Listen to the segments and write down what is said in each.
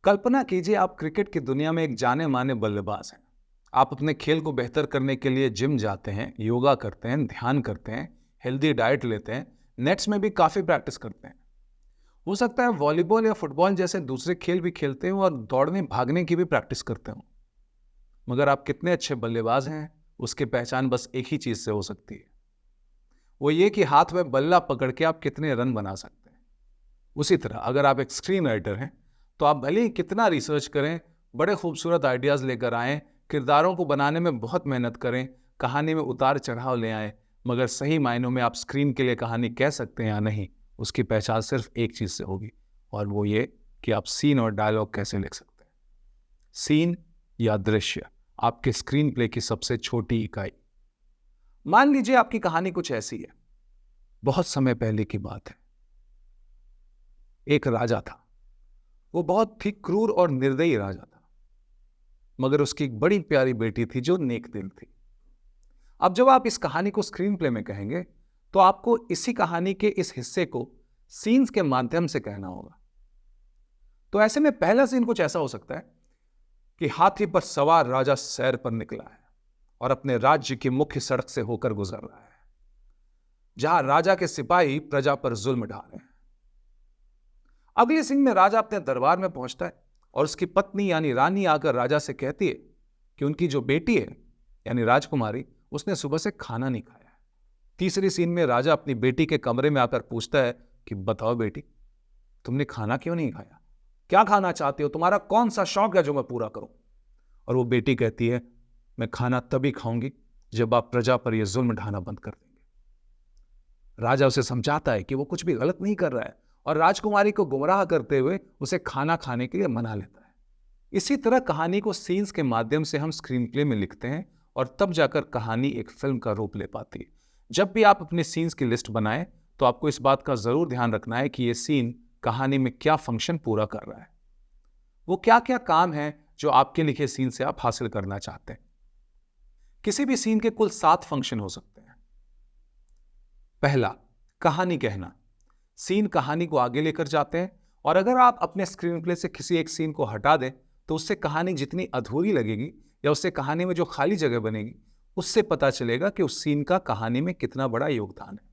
कल्पना कीजिए आप क्रिकेट की दुनिया में एक जाने माने बल्लेबाज हैं। आप अपने खेल को बेहतर करने के लिए जिम जाते हैं, योगा करते हैं, ध्यान करते हैं, हेल्दी डाइट लेते हैं, नेट्स में भी काफी प्रैक्टिस करते हैं। हो सकता है वॉलीबॉल या फुटबॉल जैसे दूसरे खेल भी खेलते हो और दौड़ने भागने की भी प्रैक्टिस करते हो। मगर आप कितने अच्छे बल्लेबाज हैं, उसकी पहचान बस एक ही चीज से हो सकती है। वो ये कि हाथ में बल्ला पकड़ के आप कितने रन बना सकते हैं। उसी तरह अगर आप एक स्क्रीन राइटर हैं, तो आप भले ही कितना रिसर्च करें, बड़े खूबसूरत आइडियाज लेकर आएं, किरदारों को बनाने में बहुत मेहनत करें, कहानी में उतार चढ़ाव ले आएं, मगर सही मायनों में आप स्क्रीन के लिए कहानी कह सकते हैं या नहीं, उसकी पहचान सिर्फ एक चीज से होगी, और वो ये कि आप सीन और डायलॉग कैसे लिख सकते हैं। सीन या दृश्य, आपके स्क्रीन प्ले की सबसे छोटी इकाई। मान लीजिए आपकी कहानी कुछ ऐसी है। बहुत समय पहले की बात है। एक राजा था। वो बहुत ही क्रूर और निर्दयी राजा था, मगर उसकी एक बड़ी प्यारी बेटी थी जो नेक दिल थी। अब जब आप इस कहानी को स्क्रीन प्ले में कहेंगे, तो आपको इसी कहानी के इस हिस्से को सीन्स के माध्यम से कहना होगा। तो ऐसे में पहला सीन कुछ ऐसा हो सकता है कि हाथी पर सवार राजा सैर पर निकला है और अपने राज्य की मुख्य सड़क से होकर गुजर रहा है, जहां राजा के सिपाही प्रजा पर जुल्म ढा रहे हैं। अगले सीन में राजा अपने दरबार में पहुंचता है और उसकी पत्नी यानी रानी आकर राजा से कहती है कि उनकी जो बेटी है यानी राजकुमारी, उसने सुबह से खाना नहीं खाया है। तीसरी सीन में राजा अपनी बेटी के कमरे में आकर पूछता है कि बताओ बेटी, तुमने खाना क्यों नहीं खाया? क्या खाना चाहते हो? तुम्हारा कौन सा शौक है जो मैं पूरा करूं? और वो बेटी कहती है, मैं खाना तभी खाऊंगी जब आप प्रजा पर यह जुल्म ढाना बंद कर देंगे। राजा उसे समझाता है कि वो कुछ भी गलत नहीं कर रहा है और राजकुमारी को गुमराह करते हुए उसे खाना खाने के लिए मना लेता है। इसी तरह कहानी को सीन्स के माध्यम से हम स्क्रीन प्ले में लिखते हैं और तब जाकर कहानी एक फिल्म का रूप ले पाती है। जब भी आप अपने सीन्स की लिस्ट बनाएं, तो आपको इस बात का जरूर ध्यान रखना है कि यह सीन कहानी में क्या फंक्शन पूरा कर रहा है। वो क्या क्या काम है जो आपके लिखे सीन से आप हासिल करना चाहते हैं। किसी भी सीन के कुल 7 फंक्शन हो सकते हैं। पहला, कहानी कहना। सीन कहानी को आगे लेकर जाते हैं, और अगर आप अपने स्क्रीन प्ले से किसी एक सीन को हटा दें, तो उससे कहानी जितनी अधूरी लगेगी या उससे कहानी में जो खाली जगह बनेगी, उससे पता चलेगा कि उस सीन का कहानी में कितना बड़ा योगदान है।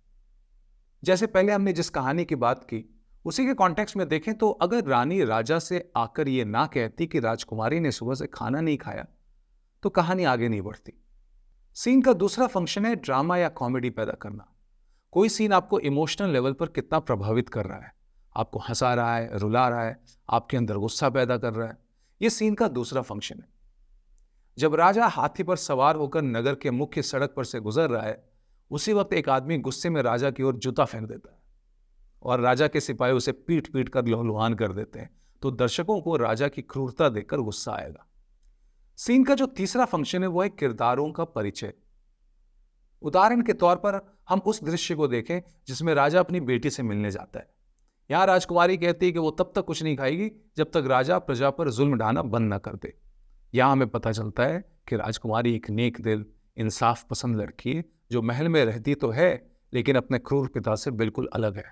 जैसे पहले हमने जिस कहानी की बात की, उसी के कॉन्टेक्स्ट में देखें तो अगर रानी राजा से आकर यह ना कहती कि राजकुमारी ने सुबह से खाना नहीं खाया, तो कहानी आगे नहीं बढ़ती। सीन का दूसरा फंक्शन है ड्रामा या कॉमेडी पैदा करना। कोई सीन आपको इमोशनल लेवल पर कितना प्रभावित कर रहा है, आपको हंसा रहा है, रुला रहा है, आपके अंदर गुस्सा पैदा कर रहा है, यह सीन का दूसरा फंक्शन है। जब राजा हाथी पर सवार होकर नगर के मुख्य सड़क पर से गुजर रहा है, उसी वक्त एक आदमी गुस्से में राजा की ओर जूता फेंक देता है और राजा के सिपाही उसे पीट पीट कर लहूलुहान कर देते हैं, तो दर्शकों को राजा की क्रूरता देखकर गुस्सा आएगा। सीन का जो तीसरा फंक्शन है वो है किरदारों का परिचय। उदाहरण के तौर पर हम उस दृश्य को देखें जिसमें राजा अपनी बेटी से मिलने जाता है। यहां राजकुमारी कहती है कि वो तब तक कुछ नहीं खाएगी जब तक राजा प्रजा पर जुल्म ढाना बंद न कर दे। यहां हमें पता चलता है कि राजकुमारी एक नेक दिल, इंसाफ पसंद लड़की है जो महल में रहती तो है, लेकिन अपने क्रूर पिता से बिल्कुल अलग है।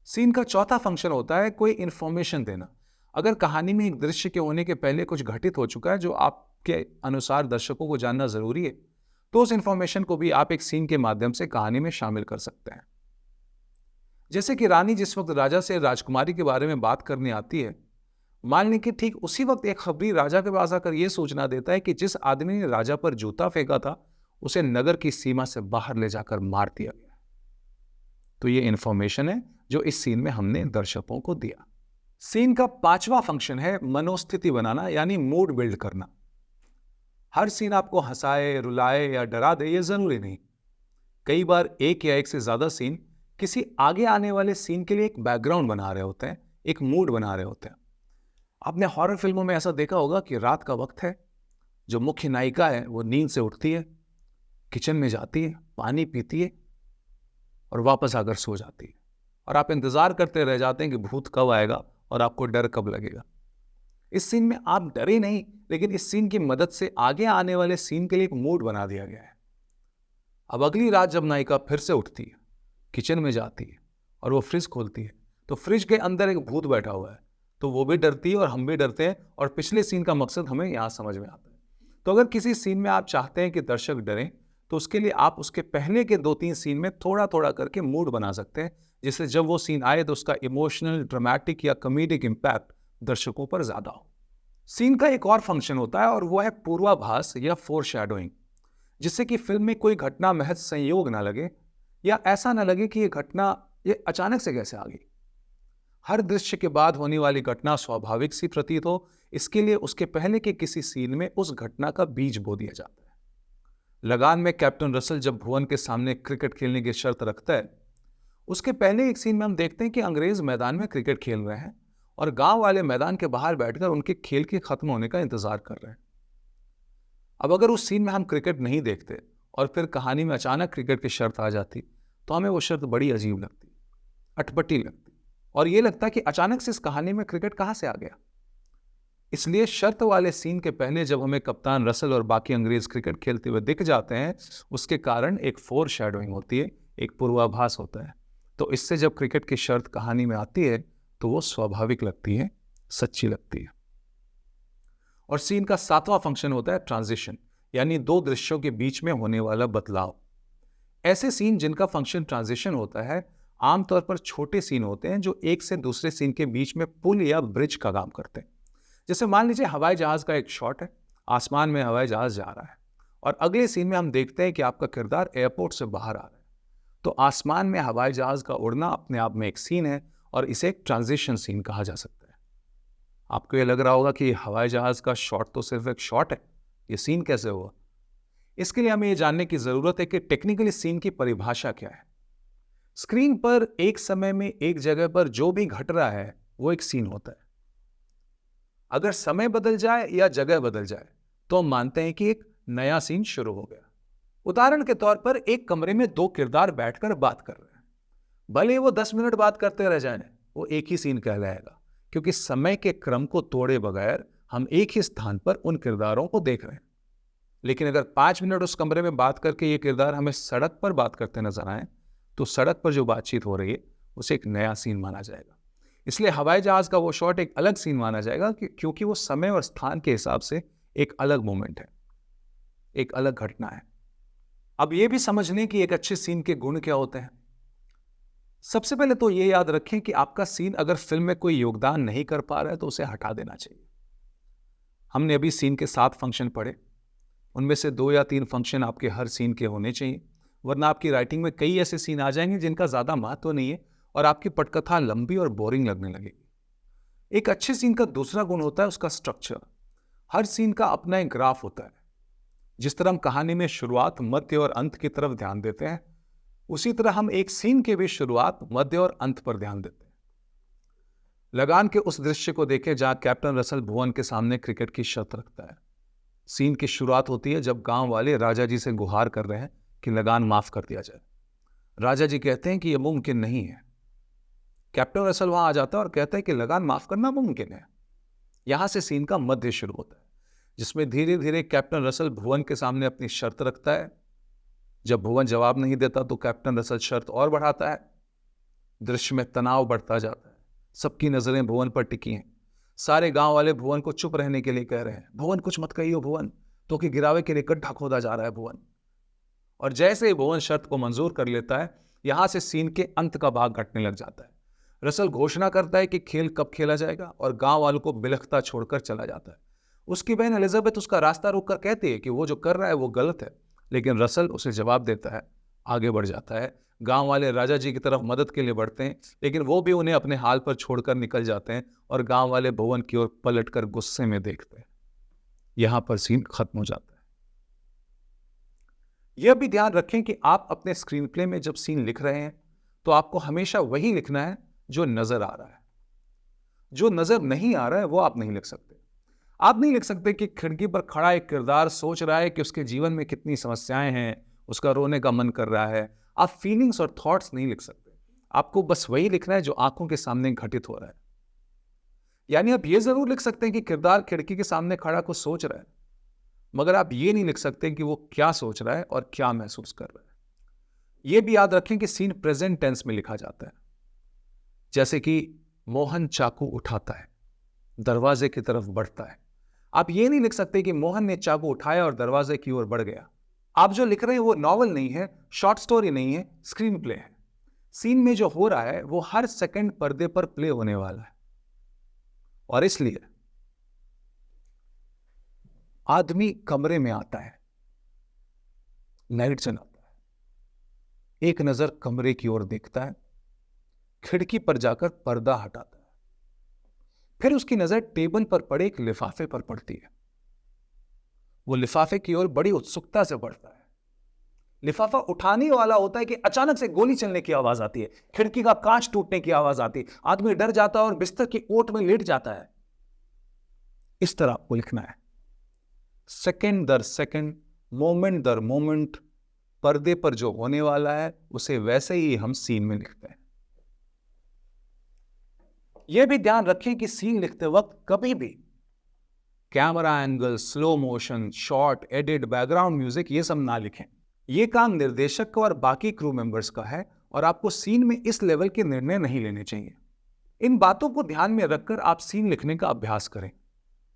सीन का चौथा फंक्शन होता है कोई इंफॉर्मेशन देना। अगर कहानी में एक दृश्य के होने के पहले कुछ घटित हो चुका है जो आपके अनुसार दर्शकों को जानना जरूरी है, तो उस इंफॉर्मेशन को भी आप एक सीन के माध्यम से कहानी में शामिल कर सकते हैं। जैसे कि रानी जिस वक्त राजा से राजकुमारी के बारे में बात करने आती है, मान लें कि ठीक उसी वक्त एक खबरी राजा के पास आकर यह सूचना देता है कि जिस आदमी ने राजा पर जूता फेंका था, उसे नगर की सीमा से बाहर ले जाकर मार दिया गया। तो ये इंफॉर्मेशन है जो इस सीन में हमने दर्शकों को दिया। सीन का पांचवा फंक्शन है मनोस्थिति बनाना, यानी मूड बिल्ड करना। हर सीन आपको हंसाए, रुलाए या डरा दे, ये जरूरी नहीं। कई बार एक या एक से ज्यादा सीन किसी आगे आने वाले सीन के लिए एक बैकग्राउंड बना रहे होते हैं, एक मूड बना रहे होते हैं। आपने हॉरर फिल्मों में ऐसा देखा होगा कि रात का वक्त है, जो मुख्य नायिका है वो नींद से उठती है, किचन में जाती है, पानी पीती है और वापस आकर सो जाती है, और आप इंतजार करते रह जाते हैं कि भूत कब आएगा और आपको डर कब लगेगा। इस सीन में आप डरे नहीं, लेकिन इस सीन की मदद से आगे आने वाले सीन के लिए एक मूड बना दिया गया है। अब अगली रात जब नायिका फिर से उठती है, किचन में जाती है और वो फ्रिज खोलती है, तो फ्रिज के अंदर एक भूत बैठा हुआ है। तो वो भी डरती है और हम भी डरते हैं, और पिछले सीन का मकसद हमें यहाँ समझ में आता है। तो अगर किसी सीन में आप चाहते हैं कि दर्शक डरें, तो उसके लिए आप उसके पहले के 2-3 सीन में थोड़ा-थोड़ा करके मूड बना सकते हैं, जिससे जब वो सीन आए तो उसका इमोशनल, ड्रामेटिक या कॉमेडिक इम्पैक्ट दर्शकों पर ज़्यादा हो। सीन का एक और फंक्शन होता है और वो है पूर्वाभास या फोरशैडोइंग, जिससे कि फिल्म में कोई घटना महज संयोग ना लगे या ऐसा ना लगे कि ये अचानक से कैसे आ गई। हर दृश्य के बाद होने वाली घटना स्वाभाविक सी प्रतीत हो, इसके लिए उसके पहले के किसी सीन में उस घटना का बीज बो दिया जाता है। लगान में कैप्टन रसल जब भुवन के सामने क्रिकेट खेलने की शर्त रखता है, उसके पहले एक सीन में हम देखते हैं कि अंग्रेज मैदान में क्रिकेट खेल रहे हैं और गांव वाले मैदान के बाहर बैठकर उनके खेल के खत्म होने का इंतजार कर रहे हैं। अब अगर उस सीन में हम क्रिकेट नहीं देखते और फिर कहानी में अचानक क्रिकेट की शर्त आ जाती, तो हमें वो शर्त बड़ी अजीब लगती, अटपटी लगती, और ये लगता कि अचानक से इस कहानी में क्रिकेट कहां से आ गया। इसलिए शर्त वाले सीन के पहले जब हमें कप्तान रसल और बाकी अंग्रेज क्रिकेट खेलते हुए दिख जाते हैं, उसके कारण एक फोर शैडोइंग होती है, एक पूर्वाभास होता है। तो इससे जब क्रिकेट की शर्त कहानी में आती है तो वो स्वाभाविक लगती है, सच्ची लगती है। और सीन का 7वां फंक्शन होता है ट्रांजिशन, यानी 2 दृश्यों के बीच में होने वाला बदलाव। ऐसे सीन जिनका फंक्शन ट्रांजिशन होता है आमतौर पर छोटे सीन होते हैं जो एक से दूसरे सीन के बीच में पुल या ब्रिज का काम करते हैं। जैसे मान लीजिए हवाई जहाज का एक शॉट है, आसमान में हवाई जहाज जा रहा है और अगले सीन में हम देखते हैं कि आपका किरदार एयरपोर्ट से बाहर आ रहा है। तो आसमान में हवाई जहाज का उड़ना अपने आप में एक सीन है और इसे एक ट्रांजिशन सीन कहा जा सकता है। आपको ये लग रहा होगा कि हवाई जहाज का शॉट तो सिर्फ एक शॉट है, ये सीन कैसे हुआ? इसके लिए हमें ये जानने की जरूरत है कि टेक्निकली सीन की परिभाषा क्या है। स्क्रीन पर एक समय में एक जगह पर जो भी घट रहा है वो एक सीन होता है। अगर समय बदल जाए या जगह बदल जाए तो हम मानते हैं कि एक नया सीन शुरू हो गया। उदाहरण के तौर पर एक कमरे में 2 किरदार बैठकर बात कर रहे हैं, भले वो 10 मिनट बात करते रह जाएं, वो एक ही सीन कहलाएगा, क्योंकि समय के क्रम को तोड़े बगैर हम एक ही स्थान पर उन किरदारों को देख रहे हैं। लेकिन अगर 5 मिनट उस कमरे में बात करके ये किरदार हमें सड़क पर बात करते नजर आए, तो सड़क पर जो बातचीत हो रही है उसे एक नया सीन माना जाएगा। इसलिए हवाई जहाज का वो शॉट एक अलग सीन माना जाएगा क्योंकि वो समय और स्थान के हिसाब से एक अलग मोमेंट है, एक अलग घटना है। अब ये भी समझ लें कि एक अच्छे सीन के गुण क्या होते हैं। सबसे पहले तो ये याद रखें कि आपका सीन अगर फिल्म में कोई योगदान नहीं कर पा रहा है तो उसे हटा देना चाहिए। हमने अभी सीन के 7 फंक्शन पढ़े, उनमें से 2 या 3 फंक्शन आपके हर सीन के होने चाहिए, वरना आपकी राइटिंग में कई ऐसे सीन आ जाएंगे जिनका ज्यादा महत्व नहीं है और आपकी पटकथा लंबी और बोरिंग लगने लगेगी। एक अच्छे सीन का दूसरा गुण होता है उसका स्ट्रक्चर। हर सीन का अपना एक ग्राफ होता है। जिस तरह हम कहानी में शुरुआत, मध्य और अंत की तरफ ध्यान देते हैं, उसी तरह हम एक सीन के भी शुरुआत, मध्य और अंत पर ध्यान देते हैं। लगान के उस दृश्य को देखें जहां कैप्टन रसल भुवन के सामने क्रिकेट की शर्त रखता है। सीन की शुरुआत होती है जब गांव वाले राजा जी से गुहार कर रहे हैं कि लगान माफ कर दिया जाए। राजा जी कहते हैं कि यह मुमकिन नहीं है। कैप्टन रसल वहां आ जाता है और कहता है कि लगान माफ करना मुमकिन है। यहां से सीन का मध्य शुरू होता है, जिसमें धीरे धीरे कैप्टन रसल भुवन के सामने अपनी शर्त रखता है। जब भुवन जवाब नहीं देता तो कैप्टन रसल शर्त और बढ़ाता है। दृश्य में तनाव बढ़ता जाता है, सबकी नजरें भुवन पर टिकी हैं। सारे गांव वाले भुवन को चुप रहने के लिए कह रहे हैं, भुवन कुछ मत कहियो भुवन, तो कि गिरावे के लिए गड्ढा खोदा जा रहा है भुवन। और जैसे ही भुवन शर्त को मंजूर कर लेता है, यहां से सीन के अंत का भाग घटने लग जाता है। रसल घोषणा करता है कि खेल कब खेला जाएगा और गांव वालों को बिलखता छोड़कर चला जाता है। उसकी बहन एलिजाबेथ उसका रास्ता रोककर कहती है कि वो जो कर रहा है वो गलत है, लेकिन रसल उसे जवाब देता है, आगे बढ़ जाता है। गांव वाले राजा जी की तरफ मदद के लिए बढ़ते हैं, लेकिन वो भी उन्हें अपने हाल पर छोड़कर निकल जाते हैं और गांव वाले भुवन की ओर पलटकर गुस्से में देखते हैं। यहां पर सीन खत्म हो जाता है। यह भी ध्यान रखें कि आप अपने स्क्रीन प्ले में जब सीन लिख रहे हैं तो आपको हमेशा वही लिखना है जो नजर आ रहा है। जो नजर नहीं आ रहा है वो आप नहीं लिख सकते। आप नहीं लिख सकते कि खिड़की पर खड़ा एक किरदार सोच रहा है कि उसके जीवन में कितनी समस्याएं हैं, उसका रोने का मन कर रहा है। आप फीलिंग्स और थॉट्स नहीं लिख सकते। आपको बस वही लिखना है जो आंखों के सामने घटित हो रहा है। यानी आप ये जरूर लिख सकते हैं कि किरदार खिड़की के सामने खड़ा कुछ सोच रहा है, मगर आप ये नहीं लिख सकते कि वो क्या सोच रहा है और क्या महसूस कर रहा है। यह भी याद रखें कि सीन प्रेजेंट टेंस में लिखा जाता है, जैसे कि मोहन चाकू उठाता है, दरवाजे की तरफ बढ़ता है। आप ये नहीं लिख सकते कि मोहन ने चाकू उठाया और दरवाजे की ओर बढ़ गया। आप जो लिख रहे हैं वो नॉवल नहीं है, शॉर्ट स्टोरी नहीं है, स्क्रीन प्ले है। सीन में जो हो रहा है वो हर सेकंड पर्दे पर प्ले होने वाला है। और इसलिए आदमी कमरे में आता है, लाइट जलाता है, एक नजर कमरे की ओर देखता है, खिड़की पर जाकर पर्दा हटाता है, फिर उसकी नजर टेबल पर पड़े एक लिफाफे पर पड़ती है। वो लिफाफे की ओर बड़ी उत्सुकता से बढ़ता है। लिफाफा उठाने वाला होता है कि अचानक से गोली चलने की आवाज आती है, खिड़की का कांच टूटने की आवाज आती है, आदमी डर जाता है और बिस्तर की ओट में लेट जाता है। इस तरह आपको लिखना है, सेकंड दर सेकंड, मोमेंट दर मोमेंट, पर्दे पर जो होने वाला है उसे वैसे ही हम सीन में लिखते हैं। यह भी ध्यान रखें कि सीन लिखते वक्त कभी भी camera angle, slow motion, short, edit, background music ये सब ना लिखें। यह काम निर्देशक का और बाकी क्रू मेंबर्स का है और आपको सीन में इस लेवल के निर्णय नहीं लेने चाहिए। इन बातों को ध्यान में रखकर आप सीन लिखने का अभ्यास करें,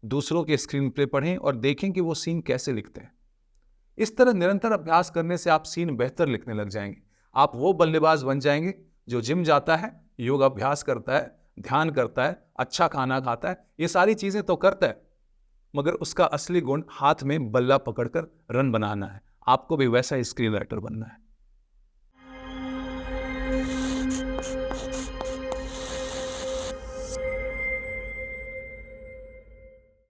दूसरों के स्क्रीन प्ले पढ़ें और देखें कि वो सीन कैसे लिखते हैं। इस तरह निरंतर अभ्यास करने से आप सीन बेहतर लिखने लग जाएंगे। आप वो बल्लेबाज बन जाएंगे जो जिम जाता है, योग अभ्यास करता है, ध्यान करता है, अच्छा खाना खाता है, ये सारी चीजें तो करता है, मगर उसका असली गुण हाथ में बल्ला पकड़कर रन बनाना है। आपको भी वैसा ही स्क्रीन राइटर बनना है।